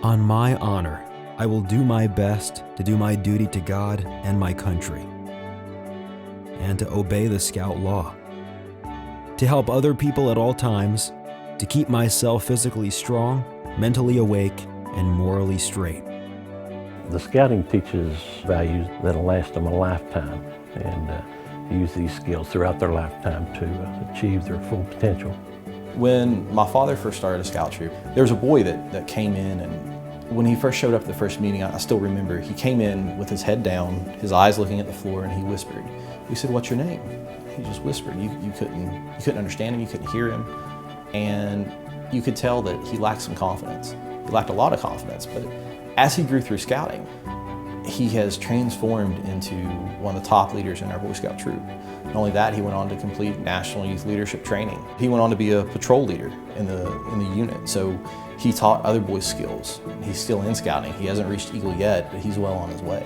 On my honor, I will do my best to do my duty to God and my country, and to obey the Scout law, to help other people at all times, to keep myself physically strong, mentally awake, and morally straight. The Scouting teaches values that'll last them a lifetime, and use these skills throughout their lifetime to achieve their full potential. When my father first started a Scout troop, there was a boy that came in, and when he first showed up at the first meeting, I still remember, he came in with his head down, his eyes looking at the floor, and he whispered. We said, "What's your name?" He just whispered. You couldn't understand him, you couldn't hear him, and you could tell that he lacked some confidence. He lacked a lot of confidence, but as he grew through Scouting, he has transformed into one of the top leaders in our Boy Scout troop. Not only that, he went on to complete National Youth Leadership Training. He went on to be a patrol leader in the unit, so he taught other boys skills. He's still in Scouting. He hasn't reached Eagle yet, but he's well on his way.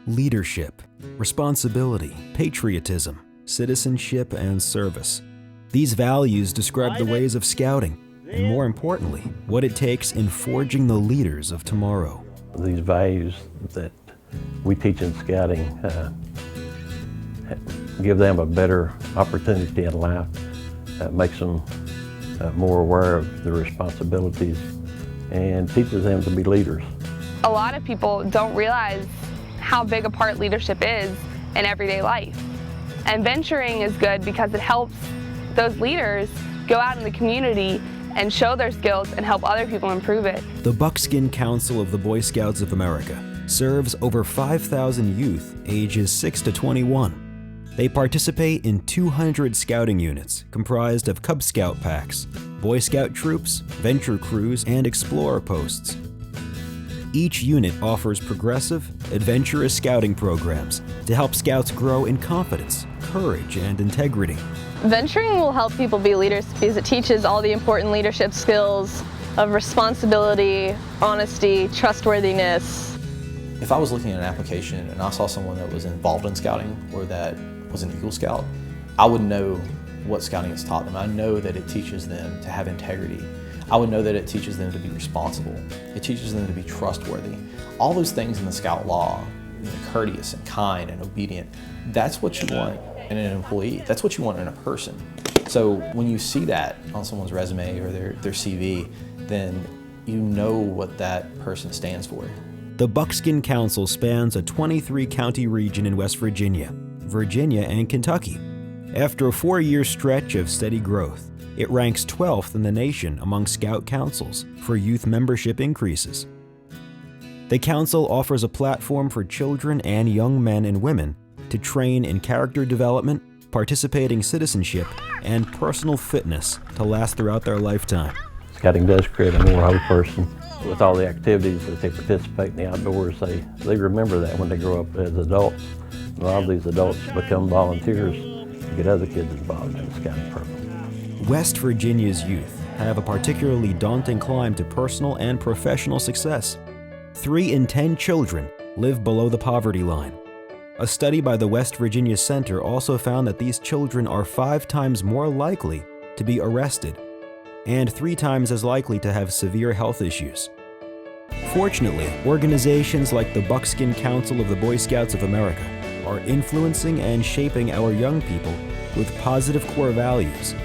Leadership, responsibility, patriotism, citizenship, and service. These values describe the ways of Scouting, and more importantly, what it takes in forging the leaders of tomorrow. These values that we teach in Scouting give them a better opportunity in life, makes them more aware of their responsibilities, and teaches them to be leaders. A lot of people don't realize how big a part leadership is in everyday life. And venturing is good because it helps those leaders go out in the community and show their skills and help other people improve it. The Buckskin Council of the Boy Scouts of America serves over 5,000 youth ages 6 to 21. They participate in 200 scouting units comprised of Cub Scout packs, Boy Scout troops, venture crews, and explorer posts. Each unit offers progressive, adventurous scouting programs to help scouts grow in confidence, courage, and integrity. Venturing will help people be leaders because it teaches all the important leadership skills of responsibility, honesty, trustworthiness. If I was looking at an application and I saw someone that was involved in Scouting or that was an Eagle Scout, I would know what Scouting has taught them. I know that it teaches them to have integrity. I would know that it teaches them to be responsible. It teaches them to be trustworthy. All those things in the Scout law, courteous and kind and obedient, that's what you want in an employee. That's what you want in a person. So when you see that on someone's resume or their CV, then you know what that person stands for. The Buckskin Council spans a 23-county region in West Virginia, and Kentucky. After a 4-year stretch of steady growth, it ranks 12th in the nation among Scout councils for youth membership increases. The council offers a platform for children and young men and women to train in character development, participating citizenship, and personal fitness to last throughout their lifetime. Scouting does create a more whole person. With all the activities that they participate in the outdoors, they remember that when they grow up as adults. A lot of these adults become volunteers to get other kids involved in the Scouting program. West Virginia's youth have a particularly daunting climb to personal and professional success. 3 in 10 children live below the poverty line. A study by the West Virginia Center also found that these children are 5 times more likely to be arrested and 3 times as likely to have severe health issues. Fortunately, organizations like the Buckskin Council of the Boy Scouts of America are influencing and shaping our young people with positive core values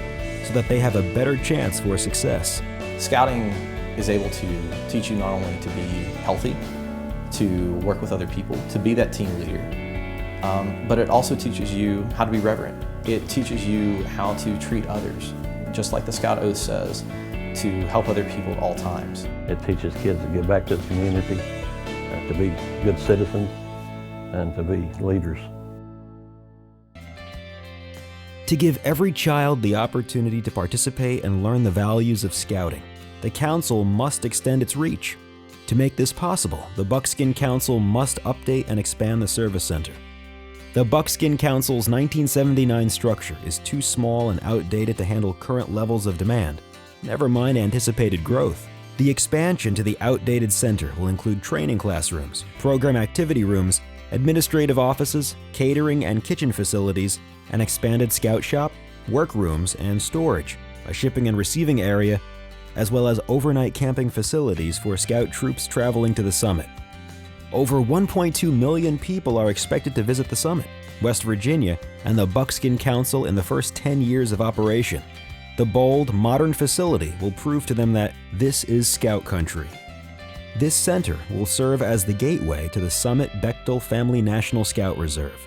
so that they have a better chance for success. Scouting is able to teach you not only to be healthy, to work with other people, to be that team leader, but it also teaches you how to be reverent. It teaches you how to treat others, just like the Scout Oath says, to help other people at all times. It teaches kids to give back to the community, to be good citizens, and to be leaders. To give every child the opportunity to participate and learn the values of Scouting, the Council must extend its reach. To make this possible, the Buckskin Council must update and expand the Service Center. The Buckskin Council's 1979 structure is too small and outdated to handle current levels of demand, never mind anticipated growth. The expansion to the outdated center will include training classrooms, program activity rooms, administrative offices, catering and kitchen facilities, an expanded scout shop, workrooms, and storage, a shipping and receiving area, as well as overnight camping facilities for Scout troops traveling to the summit. Over 1.2 million people are expected to visit the summit, West Virginia, and the Buckskin Council in the first 10 years of operation. The bold, modern facility will prove to them that this is Scout country. This center will serve as the gateway to the Summit Bechtel Family National Scout Reserve.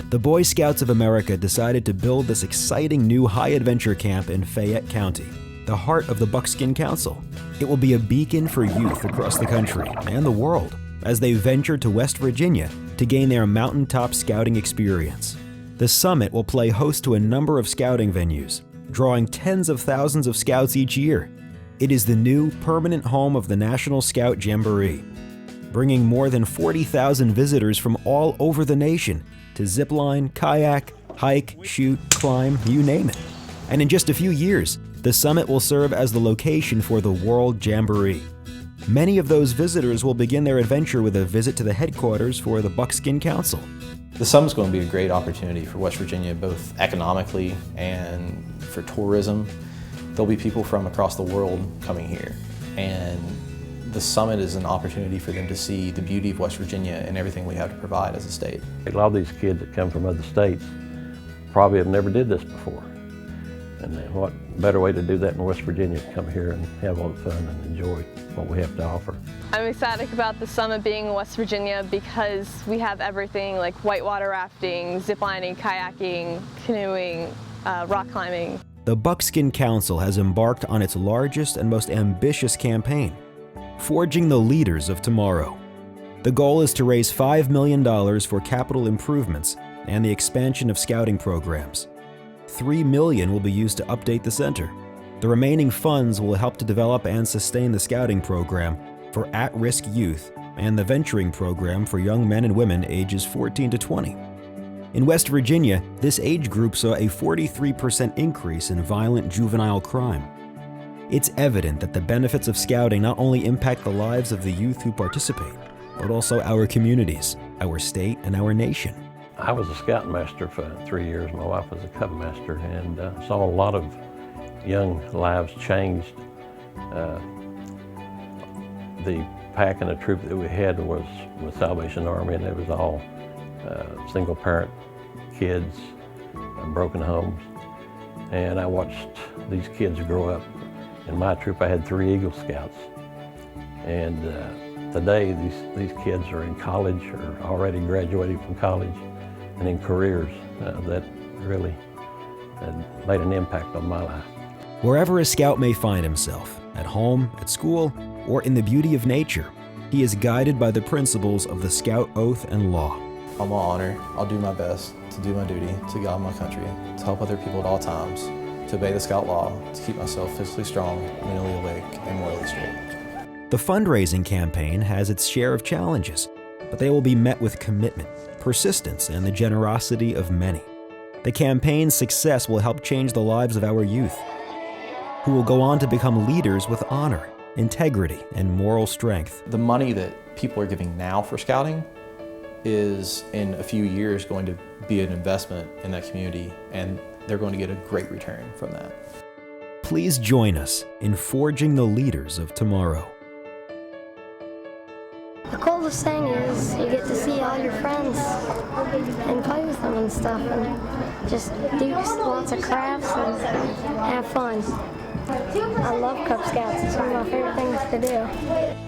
The Boy Scouts of America decided to build this exciting new high-adventure camp in Fayette County, the heart of the Buckskin Council. It will be a beacon for youth across the country and the world as they venture to West Virginia to gain their mountaintop scouting experience. The summit will play host to a number of scouting venues, drawing tens of thousands of scouts each year. It is the new permanent home of the National Scout Jamboree, bringing more than 40,000 visitors from all over the nation to zipline, kayak, hike, shoot, climb, you name it. And in just a few years, the summit will serve as the location for the World Jamboree. Many of those visitors will begin their adventure with a visit to the headquarters for the Buckskin Council. The summit's going to be a great opportunity for West Virginia, both economically and for tourism. There'll be people from across the world coming here, and the summit is an opportunity for them to see the beauty of West Virginia and everything we have to provide as a state. A lot of these kids that come from other states probably have never did this before. And then what better way to do that in West Virginia, to come here and have all the fun and enjoy what we have to offer. I'm ecstatic about the summit being in West Virginia because we have everything like whitewater rafting, ziplining, kayaking, canoeing, rock climbing. The Buckskin Council has embarked on its largest and most ambitious campaign, Forging the Leaders of Tomorrow. The goal is to raise $5 million for capital improvements and the expansion of scouting programs. $3 million will be used to update the center. The remaining funds will help to develop and sustain the scouting program for at-risk youth and the venturing program for young men and women ages 14 to 20. In West Virginia, this age group saw a 43% increase in violent juvenile crime. It's evident that the benefits of scouting not only impact the lives of the youth who participate, but also our communities, our state, and our nation. I was a scoutmaster for 3 years. My wife was a cubmaster, and saw a lot of young lives changed. The pack and the troop that we had was Salvation Army, and it was all single-parent kids, broken homes. And I watched these kids grow up. In my troop, I had 3 Eagle Scouts. And today, these kids are in college or already graduating from college and in careers that really made an impact on my life. Wherever a scout may find himself, at home, at school, or in the beauty of nature, he is guided by the principles of the Scout Oath and Law. On my honor, I'll do my best to do my duty to God and my country, to help other people at all times, to obey the Scout Law, to keep myself physically strong, mentally awake, and morally straight. The fundraising campaign has its share of challenges, but they will be met with commitment, persistence, and the generosity of many. The campaign's success will help change the lives of our youth, who will go on to become leaders with honor, integrity, and moral strength. The money that people are giving now for scouting is, in a few years, going to be an investment in that community, and they're going to get a great return from that. Please join us in forging the leaders of tomorrow. The coolest thing is you get to see all your friends and play with them and stuff, and just do lots of crafts and have fun. I love Cub Scouts. It's one of my favorite things to do.